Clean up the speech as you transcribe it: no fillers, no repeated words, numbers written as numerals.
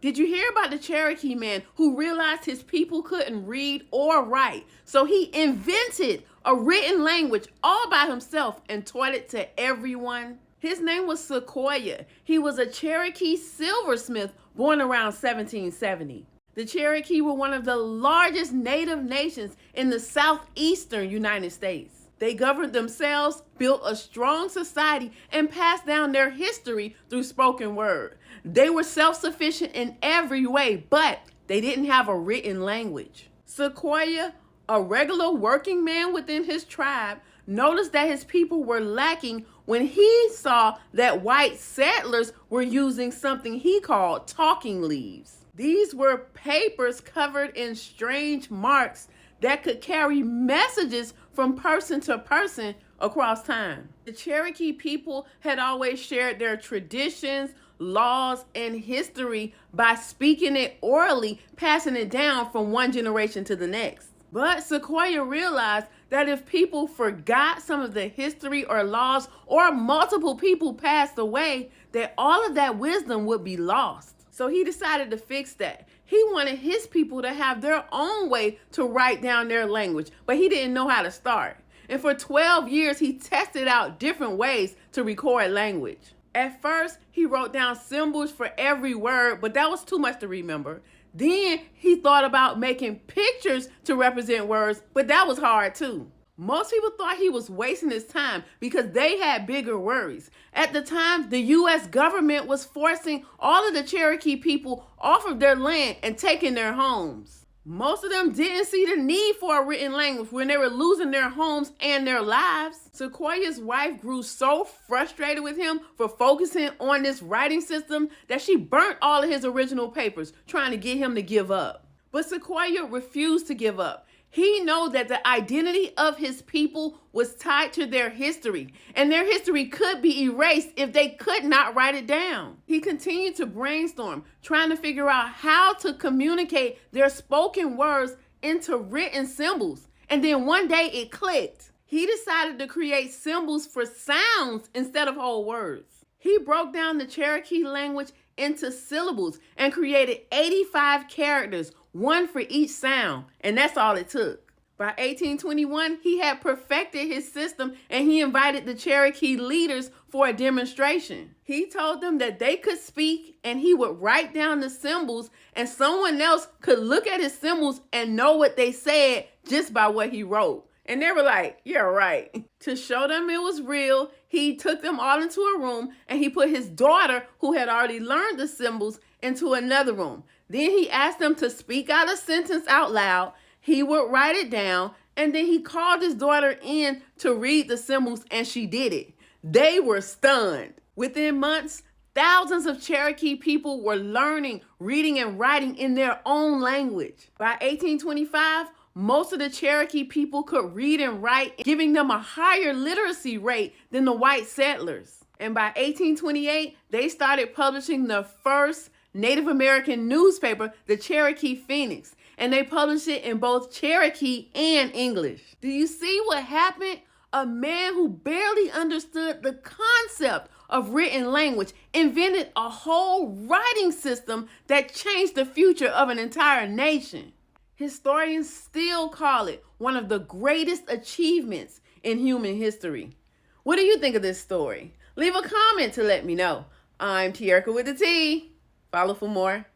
Did you hear about the Cherokee man who realized his people couldn't read or write? So he invented a written language all by himself and taught it to everyone. His name was Sequoyah. He was a Cherokee silversmith born around 1770. The Cherokee were one of the largest native nations in the southeastern United States. They governed themselves, built a strong society, and passed down their history through spoken word. They were self-sufficient in every way, but they didn't have a written language. Sequoyah, a regular working man within his tribe, noticed that his people were lacking when he saw that white settlers were using something he called talking leaves. These were papers covered in strange marks that could carry messages from person to person across time. The Cherokee people had always shared their traditions, laws, and history by speaking it orally, passing it down from one generation to the next. But Sequoyah realized that if people forgot some of the history or laws, or multiple people passed away, that all of that wisdom would be lost. So he decided to fix that. He wanted his people to have their own way to write down their language, but he didn't know how to start. And for 12 years, he tested out different ways to record language. At first, he wrote down symbols for every word, but that was too much to remember. Then he thought about making pictures to represent words, but that was hard too. Most people thought he was wasting his time because they had bigger worries. At the time, the U.S. government was forcing all of the Cherokee people off of their land and taking their homes. Most of them didn't see the need for a written language when they were losing their homes and their lives. Sequoyah's wife grew so frustrated with him for focusing on this writing system that she burnt all of his original papers, trying to get him to give up. But Sequoyah refused to give up. He knew that the identity of his people was tied to their history, and their history could be erased if they could not write it down. He continued to brainstorm, trying to figure out how to communicate their spoken words into written symbols. And then one day it clicked. He decided to create symbols for sounds instead of whole words. He broke down the Cherokee language into syllables and created 85 characters, one for each sound, and that's all it took. By 1821, he had perfected his system, and he invited the Cherokee leaders for a demonstration. He told them that they could speak, and he would write down the symbols, and someone else could look at his symbols and know what they said just by what he wrote. And they were like, yeah, right. To show them it was real, he took them all into a room, and he put his daughter, who had already learned the symbols, into another room. Then he asked them to speak out a sentence out loud. He would write it down, and then he called his daughter in to read the symbols, and she did it. They were stunned. Within months, thousands of Cherokee people were learning, reading, and writing in their own language. By 1825, most of the Cherokee people could read and write, giving them a higher literacy rate than the white settlers. And by 1828, they started publishing the first Native American newspaper, the Cherokee Phoenix, and they published it in both Cherokee and English. Do you see what happened? A man who barely understood the concept of written language invented a whole writing system that changed the future of an entire nation. Historians still call it one of the greatest achievements in human history. What do you think of this story? Leave a comment to let me know. I'm Te-Erika with the T. Follow for more.